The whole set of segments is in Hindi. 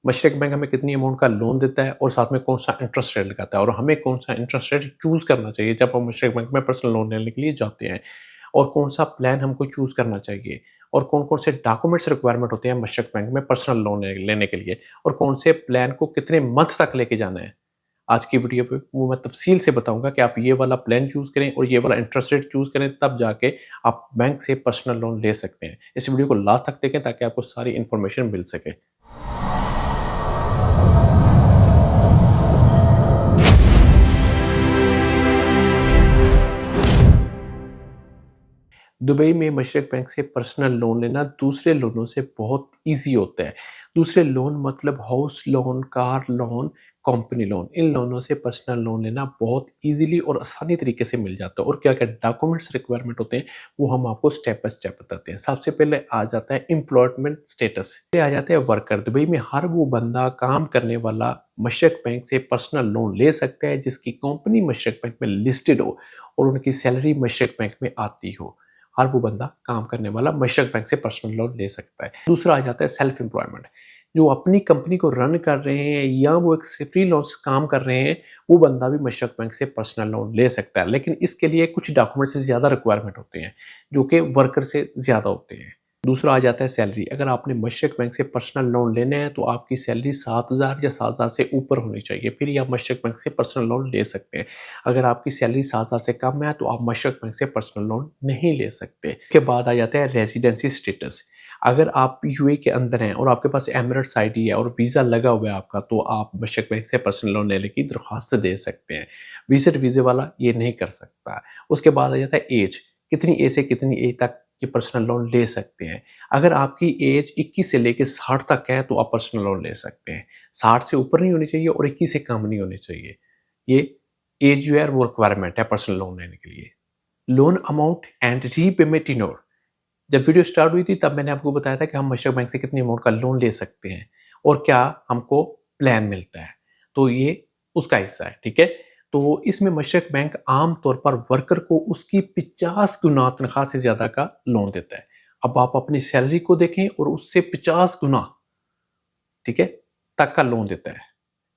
मशरक बैंक हमें कितनी अमाउंट का लोन देता है और साथ में कौन सा इंटरेस्ट रेट लगाता है और हमें कौन सा इंटरेस्ट रेट चूज़ करना चाहिए जब हम मशरक बैंक में पर्सनल लोन लेने के लिए जाते हैं और कौन सा प्लान हमको चूज़ करना चाहिए और कौन-कौन से डॉक्यूमेंट्स रिक्वायरमेंट होते हैं मशरक बैंक में पर्सनल लोन लेने के लिए और कौन से प्लान को कितने मंथ तक लेके जाना है। आज की वीडियो पे वो मैं तफ़सील से बताऊँगा कि आप ये वाला प्लान चूज़ करें और ये वाला इंटरेस्ट रेट चूज़ करें, तब जाके आप बैंक से पर्सनल लोन ले सकते हैं। इस वीडियो को लास्ट तक देखें ताकि आपको सारी इन्फॉर्मेशन मिल सके। दुबई में मशरक बैंक से पर्सनल लोन लेना दूसरे लोनों से बहुत ईज़ी होता है। दूसरे लोन मतलब house loan, car loan, company loan, इन लोनों से पर्सनल लोन लेना बहुत ईज़िली और आसानी तरीके से मिल जाता है और क्या-क्या डॉक्यूमेंट्स रिक्वायरमेंट होते हैं, वो हम आपको स्टेप बाय स्टेप बताते हैं। सबसे पहले आ जाता है एम्प्लॉयमेंट स्टेटस, फिर आ जाता है वर्कर। दुबई में हर वो बंदा काम करने वाला मशरक बैंक से पर्सनल लोन ले सकता है जिसकी कंपनी मशरक बैंक में लिस्टेड हो और उनकी सैलरी मशरक बैंक में आती हो। हर वो बंदा काम करने वाला मशरक बैंक से पर्सनल लोन ले सकता है। दूसरा आ जाता है सेल्फ एम्प्लॉयमेंट, जो अपनी कंपनी को रन कर रहे हैं या वो एक फ्रीलांस काम कर रहे हैं, वो बंदा भी मशरक बैंक से पर्सनल लोन ले सकता है। लेकिन इसके लिए कुछ डॉक्यूमेंट से ज़्यादा रिक्वायरमेंट होते हैं, जो कि वर्कर से ज़्यादा होते हैं। दूसरा आ जाता है सैलरी। अगर आपने मशरक बैंक से पर्सनल लोन लेने हैं तो आपकी सैलरी 7,000 या 7,000 से ऊपर होनी चाहिए, फिर ही आप मशरक बैंक से पर्सनल लोन ले सकते हैं। अगर आपकी सैलरी 7,000 से कम है तो आप मशरक बैंक से पर्सनल लोन नहीं ले सकते। इसके बाद आ जाता है रेजिडेंसी स्टेटस। अगर आप यूएई के अंदर हैं और आपके पास एमिरेट्स आईडी है और वीज़ा लगा हुआ है आपका, तो आप मशरक बैंक से पर्सनल लोन लेने की दरख्वास्त दे सकते हैं। विजिट वीज़े वाला ये नहीं कर सकता। उसके बाद आ जाता है एज, कितनी एज से कितनी एज तक ये पर्सनल लोन ले सकते हैं। अगर आपकी एज 21 से लेके 60 तक है तो आप पर्सनल लोन ले सकते हैं। 60 से ऊपर नहीं होनी चाहिए और 21 से कम नहीं होनी चाहिए। ये एज जो है वो रिक्वायरमेंट है पर्सनल लोन लेने के लिए। Loan amount and repayment tenure. जब वीडियो स्टार्ट हुई थी तब मैंने आपको बताया था कि हम मशरक बैंक से कितनी अमाउंट का लोन ले सकते हैं और क्या हमको प्लान मिलता है। तो ये उसका हिस्सा है, ठीक है। तो इसमें मशरक बैंक आम तौर पर वर्कर को उसकी 50 गुना तनख्वाह से ज़्यादा का लोन देता है। अब आप अपनी सैलरी को देखें और उससे 50 गुना, ठीक है, तक का लोन देता है।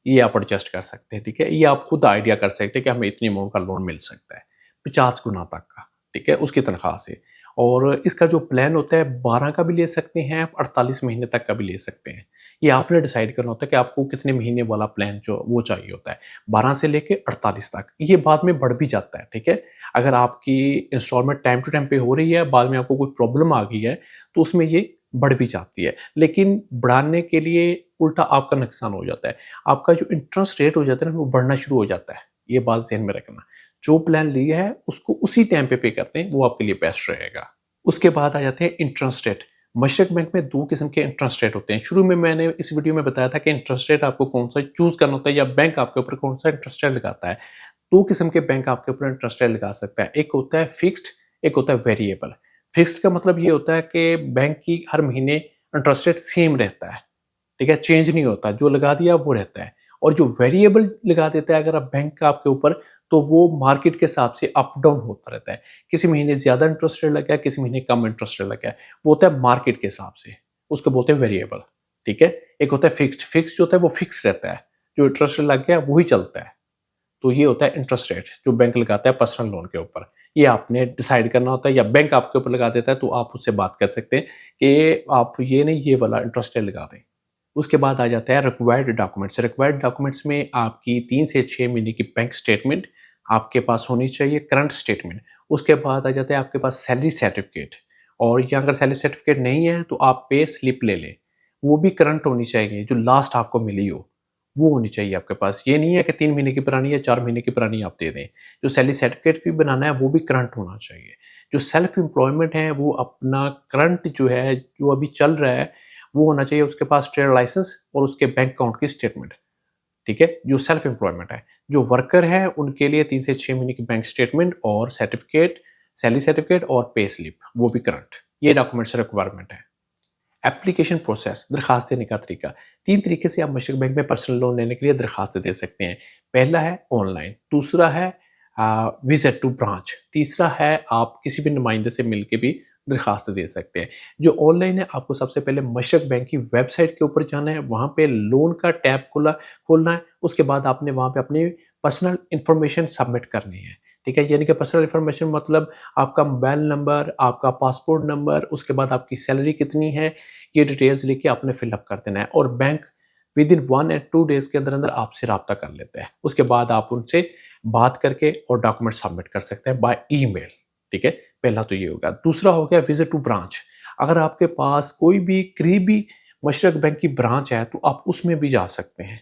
ये आप एडजस्ट कर सकते हैं, ठीक है। ये आप खुद आइडिया कर सकते हैं कि हमें इतनी अमाउंट का लोन मिल सकता है, 50 गुना तक का, ठीक है, उसकी तनख्वाह से। और इसका जो प्लान होता है 12 का भी ले सकते हैं आप, 48 महीने तक का भी ले सकते हैं। ये आपने डिसाइड करना होता है कि आपको कितने महीने वाला प्लान जो वो चाहिए होता है, 12 से लेके 48 तक। ये बाद में बढ़ भी जाता है, ठीक है। अगर आपकी इंस्टॉलमेंट टाइम टू टाइम पे हो रही है, बाद में आपको कोई प्रॉब्लम आ गई है, तो उसमें ये बढ़ भी जाती है। लेकिन बढ़ाने के लिए उल्टा आपका नुकसान हो जाता है। आपका जो इंटरेस्ट रेट हो जाता है ना, वो बढ़ना शुरू हो जाता है। ये बात ज़हन में रखना। जो प्लान लिया है उसको उसी टाइम पे करते हैं, वो आपके लिए बेस्ट रहेगा। उसके बाद आ जाते हैं इंटरेस्ट रेट। मशरक बैंक में 2 किस्म के इंटरेस्ट रेट होते हैं। शुरू में मैंने इस वीडियो में बताया था कि इंटरेस्ट रेट आपको कौन-सा चूज़ करना होता है या बैंक आपके ऊपर कौन-सा इंटरेस्ट रेट लगाता है। 2 किस्म के बैंक आपके ऊपर इंटरेस्ट रेट लगा सकता है। एक होता है फिक्स्ड, एक होता है वेरिएबल। फिक्स्ड का मतलब ये होता है कि बैंक की हर महीने इंटरेस्ट रेट सेम रहता है, ठीक है, चेंज नहीं होता, जो लगा दिया वो रहता है। और जो वेरिएबल लगा देता है अगर आप बैंक का आपके ऊपर, तो वो मार्केट के हिसाब से अप डाउन होता रहता है। किसी महीने ज़्यादा इंटरेस्ट रेट लग गया, किसी महीने कम इंटरेस्ट रेट लग गया, वो होता है मार्केट के हिसाब से, उसको बोलते हैं वेरिएबल, ठीक है। एक होता है फिक्स्ड, फिक्स्ड जो होता है वो फिक्स रहता है, जो इंटरेस्ट रेट लग गया वही चलता है। तो ये होता है इंटरेस्ट रेट जो बैंक लगाता है पर्सनल लोन के ऊपर। ये आपने डिसाइड करना होता है या बैंक आपके ऊपर लगा देता है, तो आप उससे बात कर सकते हैं कि आप ये नहीं ये वाला इंटरेस्ट रेट लगा दें। उसके बाद आ जाता है रिक्वायर्ड डॉक्यूमेंट्स। रिक्वायर्ड डॉक्यूमेंट्स में आपकी 3 से 6 महीने की बैंक स्टेटमेंट आपके पास होनी चाहिए, करंट स्टेटमेंट। उसके बाद आ जाता है आपके पास सैलरी सर्टिफिकेट, और या अगर सैलरी सर्टिफिकेट नहीं है तो आप पे स्लिप ले लें। वो भी करंट होनी चाहिए, जो लास्ट आपको मिली हो, वो होनी चाहिए आपके पास। ये नहीं है कि 3 महीने की पुरानी या 4 महीने की पुरानी आप दे दें। जो सैलरी सर्टिफिकेट भी बनाना है वो भी करंट होना चाहिए। जो सेल्फ एम्प्लॉयमेंट है वो अपना करंट जो है, जो अभी चल रहा है, वो होना चाहिए उसके पास ट्रेड लाइसेंस और उसके बैंक अकाउंट की स्टेटमेंट, ठीक है, जो सेल्फ एम्प्लॉयमेंट है। जो वर्कर है उनके लिए 3 से 6 महीने की बैंक स्टेटमेंट और सर्टिफिकेट, सैलरी सर्टिफिकेट और पे स्लिप, वो भी करंट। ये डॉक्यूमेंट्स रिक्वायरमेंट है। एप्लीकेशन प्रोसेस, दरखास्त देने का तरीका। 3 तरीके से आप मशरक बैंक में पर्सनल लोन लेने के लिए दरखास्त दे सकते हैं। पहला है ऑनलाइन, दूसरा है विजिट टू ब्रांच, तीसरा है आप किसी भी नुमाइंदे से मिलके भी दरखास्त दे सकते हैं। जो ऑनलाइन है, आपको सबसे पहले मशरक बैंक की वेबसाइट के ऊपर जाना है, वहाँ पे लोन का टैब खोलना है, उसके बाद आपने वहाँ पे अपनी पर्सनल इन्फॉर्मेशन सबमिट करनी है। ठीक है? यानी कि पर्सनल इन्फॉर्मेशन मतलब आपका मोबाइल नंबर, आपका पासपोर्ट नंबर, उसके बाद आपकी सैलरी कितनी है, ये डिटेल्स लिख के आपने फिलअप कर देना है और बैंक विद इन 1 या 2 डेज़ के अंदर-अंदर आपसे राब्ता कर लेते हैं। उसके बाद आप उनसे बात करके और डॉक्यूमेंट सबमिट कर सकते हैं बाय ईमेल। ठीक है? पहला तो ये होगा। दूसरा हो गया विज़िट टू ब्रांच। अगर आपके पास कोई भी करीबी मशरक बैंक की ब्रांच है, तो आप उसमें भी जा सकते हैं।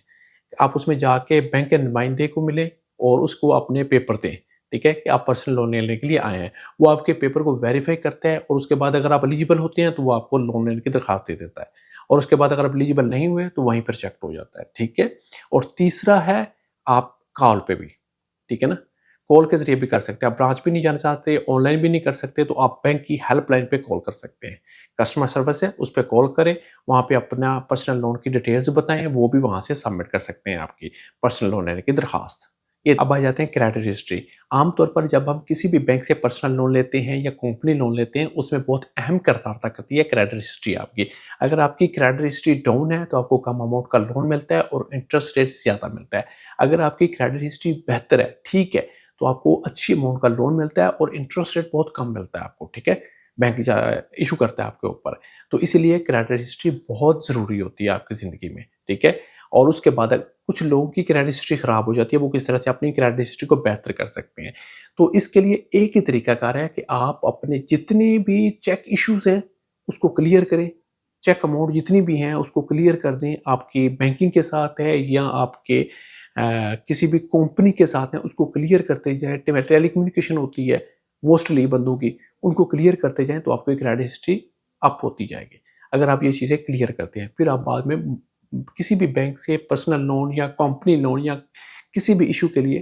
आप उसमें जाके बैंक के नुमाइंदे को मिलें और उसको अपने पेपर दें, ठीक है? कि आप पर्सनल लोन लेने के लिए आए हैं। वो आपके पेपर को वेरीफ़ाई करता है और उसके बाद अगर आप एलिजिबल होते हैं, तो वो आपको लोन लेने की दरख़्वास्त दे देता है और उसके बाद अगर आप एलिजिबल नहीं हुए, तो वहीं पर रिजेक्ट हो जाता है, ठीक है? और तीसरा है आप कॉल पे भी, ठीक है ना? कॉल के ज़रिए भी कर सकते हैं। आप ब्रांच भी नहीं जाना चाहते, ऑनलाइन भी नहीं कर सकते, तो आप बैंक की हेल्पलाइन पे कॉल कर सकते हैं। कस्टमर सर्विस है, उस पे कॉल करें, वहाँ पे अपना पर्सनल लोन की डिटेल्स बताएँ, वो भी वहाँ से सबमिट कर सकते हैं आपकी पर्सनल लोन लेने की दरख़्वास्त। ये अब आ जाते हैं क्रेडिट हिस्ट्री। आमतौर पर जब हम किसी भी बैंक से पर्सनल लोन लेते हैं या कंपनी लोन लेते हैं, उसमें बहुत अहम किरदार अदा करती है क्रेडिट हिस्ट्री आपकी। अगर आपकी क्रेडिट हिस्ट्री डाउन है, तो आपको कम अमाउंट का लोन मिलता है और इंटरेस्ट रेट ज़्यादा मिलता है। अगर आपकी क्रेडिट हिस्ट्री बेहतर है, ठीक है, तो आपको अच्छी अमाउंट का लोन मिलता है और इंटरेस्ट रेट बहुत कम मिलता है आपको, ठीक है? बैंक इश्यू करता है आपके ऊपर। तो इसीलिए क्रेडिट हिस्ट्री बहुत ज़रूरी होती है आपकी ज़िंदगी में, ठीक है? और उसके बाद कुछ लोगों की क्रेडिट हिस्ट्री खराब हो जाती है, वो किस तरह से अपनी क्रेडिट हिस्ट्री को बेहतर कर सकते हैं। तो इसके लिए एक ही तरीकाकार है कि आप अपने जितने भी चेक इश्यूज़ हैं, उसको क्लियर करें। चेक अमाउंट जितनी भी हैं, उसको क्लियर कर दें। आपकी बैंकिंग के साथ है या आपके किसी भी कंपनी के साथ है, उसको क्लियर करते जाएँ। टेलीकम्युनिकेशन होती है मोस्टली बंदों की, उनको क्लियर करते जाएँ, तो आपकी क्रेडिट हिस्ट्री अप होती जाएगी। अगर आप ये चीज़ें क्लियर करते हैं, फिर आप बाद में किसी भी बैंक से पर्सनल लोन या कंपनी लोन या किसी भी इश्यू के लिए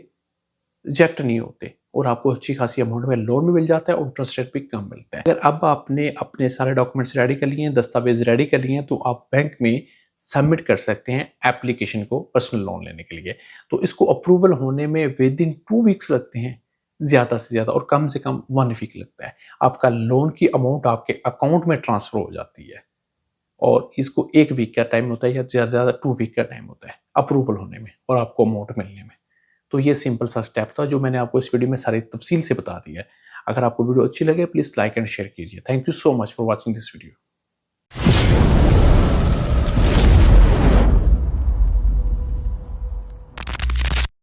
रिजेक्ट नहीं होते और आपको अच्छी खासी अमाउंट में लोन भी मिल जाता है और इंटरेस्ट रेट भी कम मिलता है। अगर अब आपने अपने सारे डॉक्यूमेंट्स रेडी कर लिए हैं, दस्तावेज़ रेडी कर लिए हैं, तो आप बैंक में सबमिट कर सकते हैं एप्लीकेशन को पर्सनल लोन लेने के लिए। तो इसको अप्रूवल होने में विद इन 2 वीक्स लगते हैं, ज़्यादा से ज़्यादा और कम से कम 1 वीक लगता है। आपका लोन की अमाउंट आपके अकाउंट में ट्रांसफ़र हो जाती है। और इसको 1 वीक का टाइम होता है या ज़्यादा से ज़्यादा 2 वीक का टाइम होता है अप्रूवल होने में और आपको अमाउंट मिलने में। तो ये सिंपल सा स्टेप था जो मैंने आपको इस वीडियो में सारी तफ़सील से बता दी है। अगर आपको वीडियो अच्छी लगे प्लीज़ लाइक एंड शेयर कीजिए। Thank you so much for watching this video.